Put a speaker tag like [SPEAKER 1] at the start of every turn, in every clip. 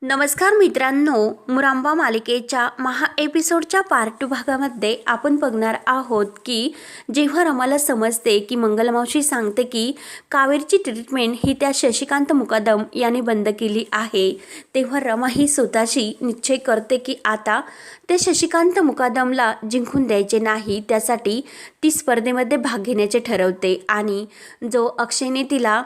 [SPEAKER 1] नमस्कार मित्रांनो, मुरांबा मालिकेच्या महा एपिसोडच्या पार्ट 2 भागामध्ये आपण बघणार आहोत की जेव्हा रमाला समजते की मंगलमावशी सांगते की कावेरीची ट्रीटमेंट ही त्या शशिकांत मुकादम याने बंद केली आहे, तेव्हा रमा ही स्वतःशी निश्चय करते की आता त्या शशिकांत मुकादमला जिंकून द्यायचे नाही, त्यासाठी ती स्पर्धेमध्ये भाग घेण्याचे ठरवते। आणि जो अक्षयने तिला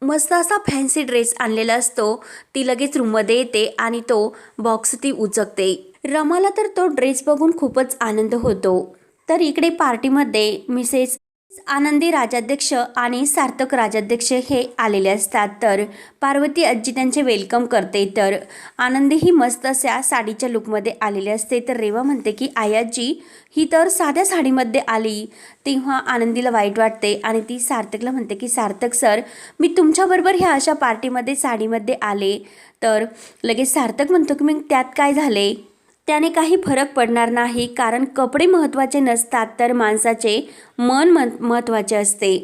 [SPEAKER 1] मस्त असा फॅन्सी ड्रेस आणलेला असतो ती लगेच रूममध्ये येते आणि तो बॉक्स ती उचकते। रमाला तर तो ड्रेस बघून खूपच आनंद होतो। तर इकडे पार्टीमध्ये मिसेस आनंदी राजाध्यक्ष आणि सार्थक राजाध्यक्ष हे आलेले असतात। तर पार्वती आजी त्यांचे वेलकम करते। तर आनंदी ही मस्त अशा साडीच्या लुकमध्ये आलेली असते। तर रेवा म्हणते की आई आजी ही तर साध्या साडीमध्ये आली, तेव्हा आनंदीला वाईट वाटते आणि ती सार्थकला म्हणते की सार्थक सर, मी तुमच्याबरोबर ह्या अशा पार्टीमध्ये साडीमध्ये आले। तर लगेच सार्थक म्हणतो की मग त्यात काय झाले, त्याने काही फरक पडणार नाही, कारण कपडे महत्त्वाचे नसतात तर माणसाचे मन महत्त्वाचे असते।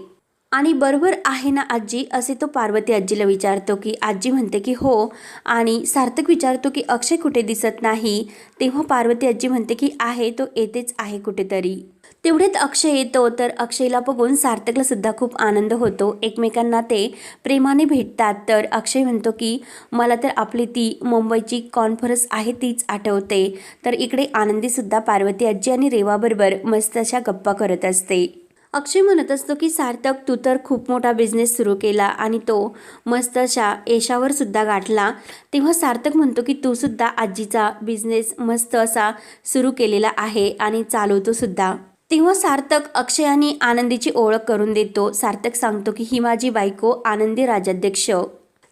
[SPEAKER 1] आणि बरोबर आहे ना आजी, असे तो पार्वती आजीला विचारतो की आजी म्हणते की हो। आणि सार्थक विचारतो की अक्षय कुठे दिसत नाही, तेव्हा पार्वती आजी म्हणते की आहे, तो येतेच आहे कुठेतरी। तेवढ्यात अक्षय येतो। तर अक्षयला बघून सार्थकला सुद्धा खूप आनंद होतो, एकमेकांना ते प्रेमाने भेटतात। तर अक्षय म्हणतो की मला तर आपली ती मुंबईची कॉन्फरन्स आहे तीच आठवते। तर इकडे आनंदी सुद्धा पार्वती आजी आणि रेवाबरोबर मस्त अशा गप्पा करत असते। अक्षय म्हणत असतो की सार्थक, तू तर खूप मोठा बिझनेस सुरू केला आणि तो मस्त अशा यशावर सुद्धा गाठला। तेव्हा सार्थक म्हणतो की तू सुद्धा आजीचा बिझनेस मस्त असा सुरू केलेला आहे आणि चालवतो सुद्धा। तेव्हा सार्थक अक्षय आणि आनंदीची ओळख करून देतो। सार्थक सांगतो की ही माझी बायको आनंदी राजाध्यक्ष।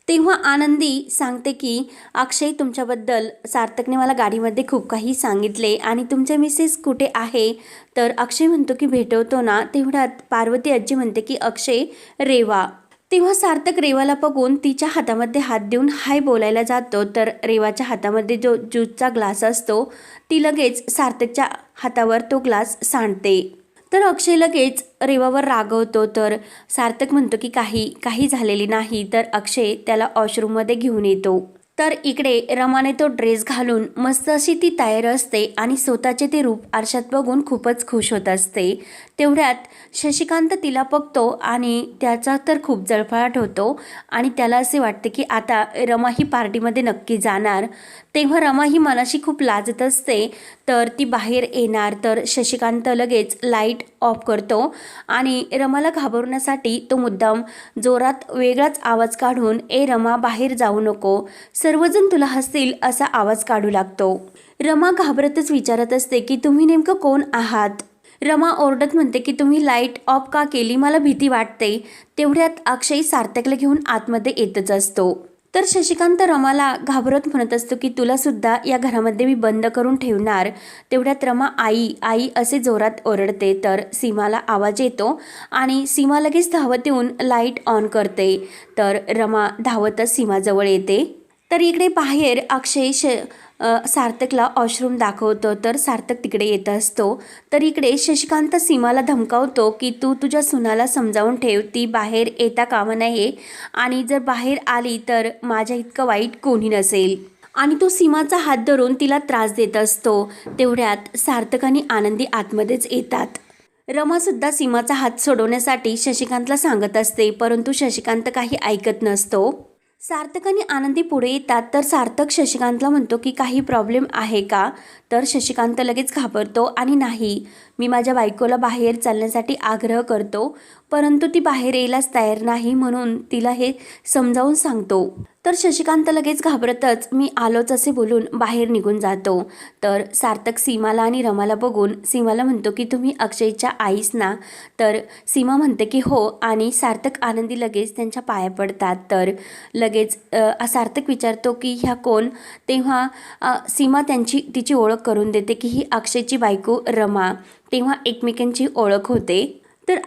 [SPEAKER 1] तेव्हा आनंदी सांगते की अक्षय, तुमच्याबद्दल सार्थकने मला गाडीमध्ये खूप काही सांगितले आणि तुमचे मिसेस कुठे आहे। तर अक्षय म्हणतो की भेटवतो ना। तेवढ्यात पार्वती आजी म्हणते की अक्षय, रेवा। तेव्हा सार्थक रेवाला बघून तिच्या हातामध्ये हात देऊन हाय बोलायला जातो। तर रेवाच्या हातामध्ये जो ज्यूसचा ग्लास असतो ती लगेच सार्थकच्या हातावर तो ग्लास सांडते। तर अक्षय लगेच रेवावर रागवतो। तर सार्थक म्हणतो की काही झालेली नाही। तर अक्षय त्याला वॉशरूममध्ये घेऊन येतो। तर इकडे रमाने तो ड्रेस घालून मस्त अशी ती तयार असते आणि स्वतःचे ते रूप आरशात बघून खूपच खुश होत असते। तेवढ्यात शशिकांत तिला बघतो आणि त्याचा तर खूप जळफळाट होतो आणि त्याला असे वाटते की आता रमा ही पार्टीमध्ये नक्की जाणार। तेव्हा रमा ही मनाशी खूप लाजत असते। तर ती बाहेर येणार तर शशिकांत लगेच लाईट ऑफ करतो आणि रमाला घाबरवण्यासाठी तो मुद्दाम जोरात वेगळाच आवाज काढून ए रमा, बाहेर जाऊ नको, सर्वजण तुला हसतील असा आवाज काढू लागतो। रमा घाबरतच विचारत असते की तुम्ही नेमकं कोण आहात। रमा ओरडत म्हणते की तुम्ही लाईट ऑफ का केली, मला भीती वाटते। तेवढ्यात अक्षय सार्थकला घेऊन आतमध्ये येतच असतो। तर शशिकांत रमाला घाबरत म्हणत असतो की तुला सुद्धा या घरामध्ये मी बंद करून ठेवणार। तेवढ्यात रमा आई आई असे जोरात ओरडते। तर सीमाला आवाज येतो आणि सीमा लगेच धावत येऊन लाईट ऑन करते। तर रमा धावतच सीमाजवळ येते। तर इकडे बाहेर अक्षय सार्थकला वॉशरूम दाखवतो। तर सार्थक तिकडे येत असतो। तर इकडे शशिकांत सीमाला धमकावतो की तू तुझ्या सुनाला समजावून ठेव, ती बाहेर येता कामा नये आणि जर बाहेर आली तर माझ्या इतकं वाईट कोणी नसेल। आणि तो सीमाचा हात धरून तिला त्रास देत असतो। तेवढ्यात सार्थक आणि आनंदी आतमध्येच येतात। रमासुद्धा सीमाचा हात सोडवण्यासाठी शशिकांतला सांगत असते, परंतु शशिकांत काही ऐकत नसतो। सार्थक आणि आनंदी पुढे येतात। तर सार्थक शशिकांतला म्हणतो की काही प्रॉब्लेम आहे का। तर शशिकांत लगेच घाबरतो आणि नाही, मी माझ्या बायकोला बाहेर चालण्यासाठी आग्रह करतो, परंतु ती बाहेर यायलाच तयार नाही, म्हणून तिला हे समजावून सांगतो। तर शशिकांत लगेच घाबरतच मी आलोच असे बोलून बाहेर निघून जातो। तर सार्थक सीमाला आणि रमाला बघून सीमाला म्हणतो की तुम्ही अक्षयच्या आईस ना। तर सीमा म्हणते की हो आणि सार्थक आनंदी लगेच त्यांच्या पाया पडतात। तर लगेच सार्थक विचारतो की ह्या कोण। तेव्हा सीमा तिची ओळख करून देते की ही अक्षयची बायको रमा। तेव्हा एकमेकांची ओळख होते। तर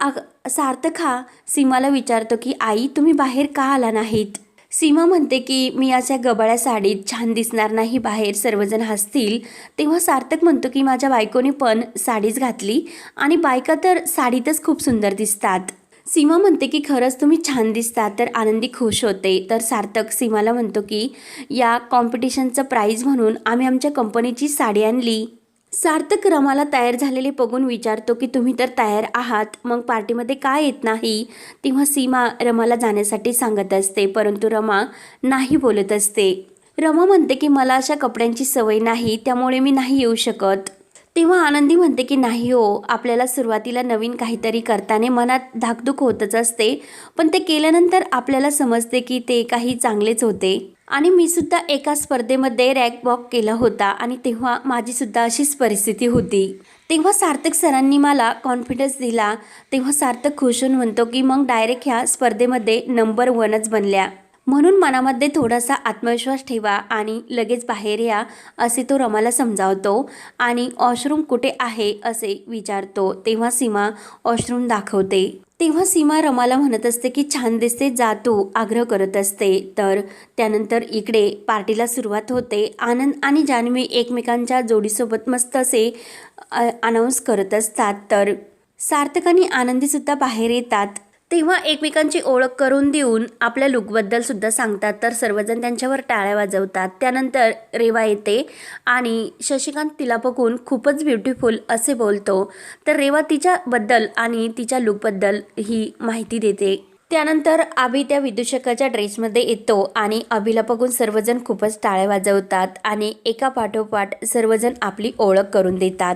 [SPEAKER 1] सार्थक हा सीमाला विचारतो की आई, तुम्ही बाहेर का आला नाहीत। सीमा म्हणते की मी अशा गबाळ्या साडीत छान दिसणार नाही, बाहेर सर्वजण हसतील। तेव्हा सार्थक म्हणतो की माझ्या बायकोने पण साडीच घातली आणि बायका तर साडीतच खूप सुंदर दिसतात। सीमा म्हणते की खरंच तुम्ही छान दिसता, तर आनंदी खुश होते. तर सार्थक सीमाला म्हणतो की या कॉम्पिटिशनचं प्राईज म्हणून आम्ही आमच्या कंपनीची साडी आणली. सार्थक रमाला तयार झालेले बघून विचारतो की तुम्ही तर तयार आहात, मग पार्टीमध्ये का येत नाही? तेव्हा सीमा रमाला जाण्यासाठी सांगत असते, परंतु रमा नाही बोलत असते. रमा म्हणते की मला अशा कपड्यांची सवय नाही, त्यामुळे मी नाही येऊ शकत. तेव्हा आनंदी म्हणते की नाही हो, आपल्याला सुरुवातीला नवीन काहीतरी करताना मनात धाकधूक होतच असते, पण ते केल्यानंतर आपल्याला समजते की ते काही चांगलेच होते. आणि मी सुद्धा एका स्पर्धेमध्ये रॅक वॉक केला होता आणि तेव्हा माझी सुद्धा अशीच परिस्थिती होती. तेव्हा सार्थक सरांनी मला कॉन्फिडन्स दिला. तेव्हा सार्थक खुश होऊन म्हणतो की मग डायरेक्ट ह्या स्पर्धेमध्ये नंबर 1च बनल्या, म्हणून मनामध्ये थोडासा आत्मविश्वास ठेवा आणि लगेच बाहेर या, असे तो रमाला समजावतो. आणि वॉशरूम कुठे आहे असे विचारतो. तेव्हा सीमा वॉशरूम दाखवते. तेव्हा सीमा रमाला म्हणत असते की छान दिसते, जा तू, आग्रह करत असते. तर त्यानंतर इकडे पार्टीला सुरुवात होते. आनंद आणि जान्हवी एकमेकांच्या जोडीसोबत मस्त असे अनाऊन्स करत असतात. तर सार्थक आणि आनंदीसुद्धा बाहेर येतात. तेव्हा एकमेकांची ओळख करून देऊन आपल्या लुकबद्दल सुद्धा सांगतात. तर सर्वजण त्यांच्यावर टाळ्या वाजवतात. त्यानंतर रेवा येते आणि शशिकांत तिला बघून खूपच ब्युटिफुल असे बोलतो. तर रेवा तिच्याबद्दल आणि तिच्या लुकबद्दल ही माहिती देते. त्यानंतर अभि त्या विदूषकाच्या ड्रेसमध्ये येतो आणि अभिला बघून सर्वजण खूपच टाळ्या वाजवतात आणि एका पाठोपाठ सर्वजण आपली ओळख करून देतात.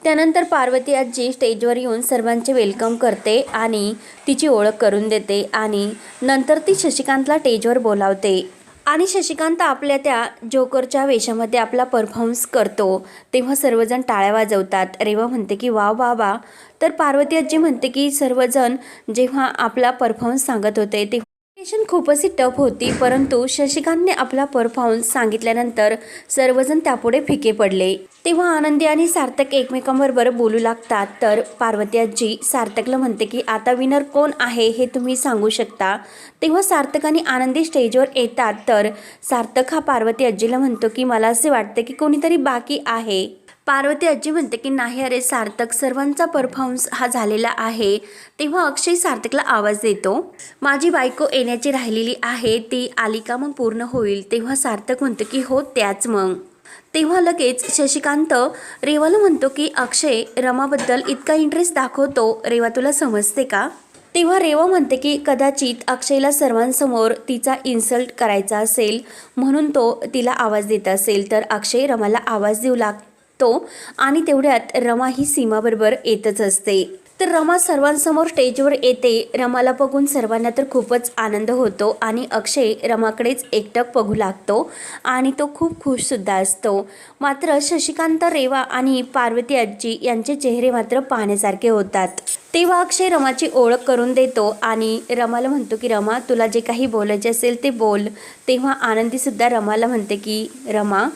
[SPEAKER 1] त्यानंतर पार्वती आजी स्टेजवर येऊन सर्वांचे वेलकम करते आणि तिची ओळख करून देते आणि नंतर ती शशिकांतला स्टेजवर बोलावते आणि शशिकांत आपल्या त्या जोकरच्या वेशामध्ये आपला परफॉर्मन्स करतो. तेव्हा सर्वजण टाळ्या वाजवतात. रेवा म्हणते की वा वा वा. तर पार्वती आजी म्हणते की सर्वजण जेव्हा आपला परफॉर्मन्स सांगत होते ते खूप अशी टफ होती, परंतु शशिकांतने आपला परफॉर्मन्स सांगितल्यानंतर सर्वजण त्यापुढे फिके पडले. तेव्हा आनंदी आणि सार्थक एकमेकांबरोबर बोलू लागतात. तर पार्वती आजी सार्थकला म्हणते की आता विनर कोण आहे हे तुम्ही सांगू शकता. तेव्हा सार्थक आणि आनंदी स्टेजवर येतात. तर सार्थक हा पार्वती आजीला म्हणतो की मला असे वाटते की कोणीतरी बाकी आहे. पार्वती आजी म्हणते की नाही अरे सार्थक, सर्वांचा परफॉर्मन्स हा झालेला आहे. तेव्हा अक्षय सार्थकला आवाज देतो, माझी बायको येण्याची राहिलेली आहे, ती आली का मग पूर्ण होईल. तेव्हा सार्थक म्हणतो की हो त्याच मग. तेव्हा लगेच शशिकांत रेवाला म्हणतो की अक्षय रमाबद्दल इतका इंटरेस्ट दाखवतो, रेवा तुला समजते का? तेव्हा रेवा म्हणते की कदाचित अक्षयला सर्वांसमोर तिचा इन्सल्ट करायचा असेल म्हणून तो तिला आवाज देत असेल. तर अक्षय रमाला आवाज देऊ लागतो आणि तेवढ्यात रमा ही सीमाबरोबर येतच असते. तर रमा सर्वांसमोर स्टेजवर येते. रमाला बघून सर्वांना तर खूपच आनंद होतो आणि अक्षय रमाकडेच एकटक बघू लागतो आणि तो खूप खुशसुद्धा असतो. मात्र शशिकांत, रेवा आणि पार्वती आजी यांचे चेहरे मात्र पाहण्यासारखे होतात. तेव्हा अक्षय रमाची ओळख करून देतो आणि रमाला म्हणतो की रमा तुला जे काही बोलायचे असेल ते बोल. तेव्हा आनंदीसुद्धा रमाला म्हणते की रमा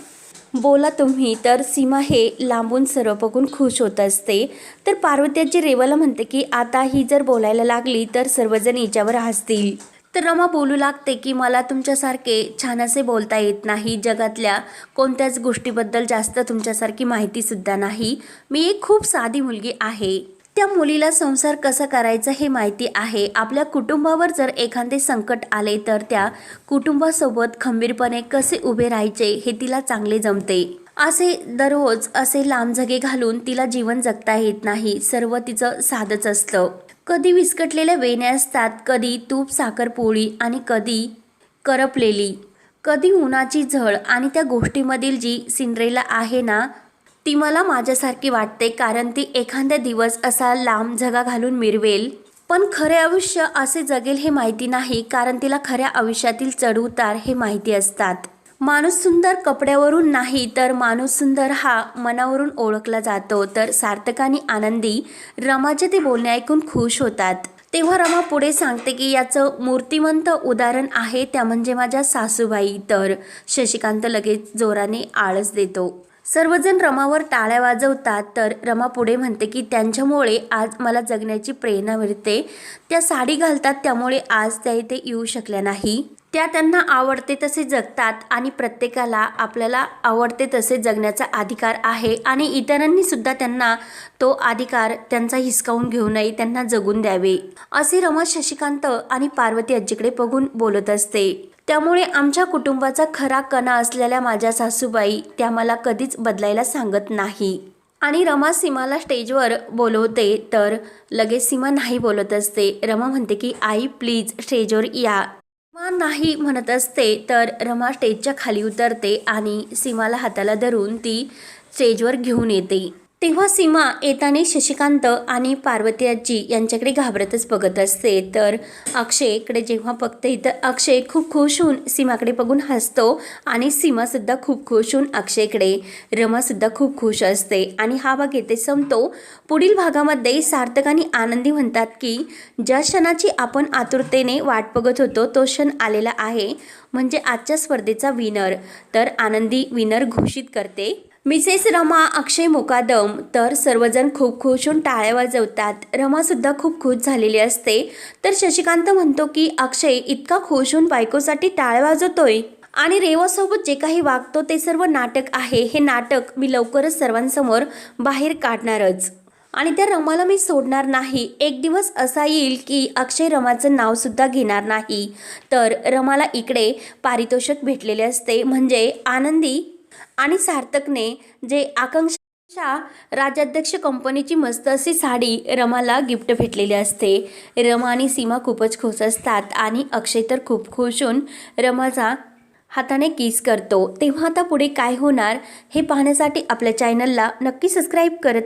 [SPEAKER 1] बोला तुम्ही. तर सीमा हे लांबून सर्व बघून खुश होत असते. तर पार्वतीची रेवाला म्हणते की आता ही जर बोलायला लागली तर सर्वजण हिच्यावर हसतील. तर रमा बोलू लागते की मला तुमच्यासारखे छान असे बोलता येत नाही, जगातल्या कोणत्याच गोष्टीबद्दल जास्त तुमच्यासारखी माहितीसुद्धा नाही, मी एक खूप साधी मुलगी आहे. त्या मुलीला संसार कसा करायचा हे माहिती आहे. आपल्या कुटुंबावर जर एखादे संकट आले तर त्या कुटुंबासोबत खंबीरपणे कसे उभे राहायचे हे तिला चांगले जमते. असे दररोज असे लांब जगे घालून तिला जीवन जगता येत नाही. सर्व तिचं साधंच असतं. कधी विस्कटलेल्या वेण्या असतात, कधी तूप साखर पोळी आणि कधी करपलेली, कधी उन्हाची झळ. आणि त्या गोष्टीमधील जी सिंड्रेला आहे ना ती मला माझ्यासारखी वाटते, कारण ती एखाद्या दिवस असा लांब झगा घालून मिरवेल, पण खरे आयुष्य असे जगेल हे माहिती नाही, कारण तिला खऱ्या आयुष्यातील चढउतार हे माहिती असतात. माणूस सुंदर कपड्यावरून नाही तर माणूस सुंदर हा मनावरून ओळखला जातो. तर सार्थक आणि आनंदी रमाचे ते बोलणे ऐकून खुश होतात. तेव्हा रमा पुढे सांगते की याचं मूर्तिमंत उदाहरण आहे त्या म्हणजे माझ्या सासूबाई. तर शशिकांत लगेच जोराने आळस देतो. सर्वजण रमावर टाळ्या वाजवतात. तर रमा पुढे म्हणते की त्यांच्यामुळे आज मला जगण्याची प्रेरणा मिळते. त्या साडी घालतात त्यामुळे आज त्या इथे येऊ शकल्या नाही. त्या त्यांना आवडते तसे जगतात आणि प्रत्येकाला आपल्याला आवडते तसे जगण्याचा अधिकार आहे आणि इतरांनी सुद्धा त्यांना तो अधिकार त्यांचा हिसकावून घेऊ नये, त्यांना जगून द्यावे, असे रमा शशिकांत आणि पार्वती आजीकडे बघून बोलत असते. त्यामुळे आमच्या कुटुंबाचा खरा कणा असलेल्या माझ्या सासूबाई त्या मला कधीच बदलायला सांगत नाही. आणि रमा सीमाला स्टेजवर बोलवते तर लगेच सीमा नाही बोलत असते. रमा म्हणते की आई प्लीज स्टेजवर या. सीमा नाही म्हणत असते तर रमा स्टेजच्या खाली उतरते आणि सीमाला हाताला धरून ती स्टेजवर घेऊन येते. तेव्हा सीमा येताना शशिकांत आणि पार्वती आजी यांच्याकडे घाबरतच बघत असते. तर अक्षयकडे जेव्हा बघते तर अक्षय खूप खुश होऊन सीमाकडे बघून हसतो आणि सीमासुद्धा खूप खुश होऊन अक्षयकडे, रमासुद्धा खूप खुश असते. आणि हा भाग येथे संपतो. पुढील भागामध्ये सार्थक आणि आनंदी म्हणतात की ज्या क्षणाची आपण आतुरतेने वाट बघत होतो तो क्षण आलेला आहे, म्हणजे आजच्या स्पर्धेचा विनर. तर आनंदी विनर घोषित करते मिसेस रमा अक्षय मुकादम. तर सर्वजण खूप खुश होऊन टाळ्या वाजवतात. रमासुद्धा खूप खुश झालेली असते. तर शशिकांत म्हणतो की अक्षय इतका खुश होऊन बायकोसाठी टाळ्या वाजवतोय आणि रेवासोबत जे काही वागतो ते सर्व नाटक आहे. हे नाटक मी लवकरच सर्वांसमोर बाहेर काढणारच आणि त्या रमाला मी सोडणार नाही. एक दिवस असा येईल की अक्षय रमाचं नावसुद्धा घेणार नाही. तर रमाला इकडे पारितोषिक भेटलेले असते, म्हणजे आनंदी आणि सार्थकने जे आकांक्षा राज्याध्यक्ष कंपनीची मस्त अशी साडी रमाला गिफ्ट भेटलेली असते. रमा आणि सीमा खूपच खुश असतात आणि अक्षय तर खूप खुश होऊन रमाचा हाताने किस करतो. तेव्हा आता पुढे काय होणार हे पाहण्यासाठी आपल्या चॅनलला नक्की सबस्क्राईब करत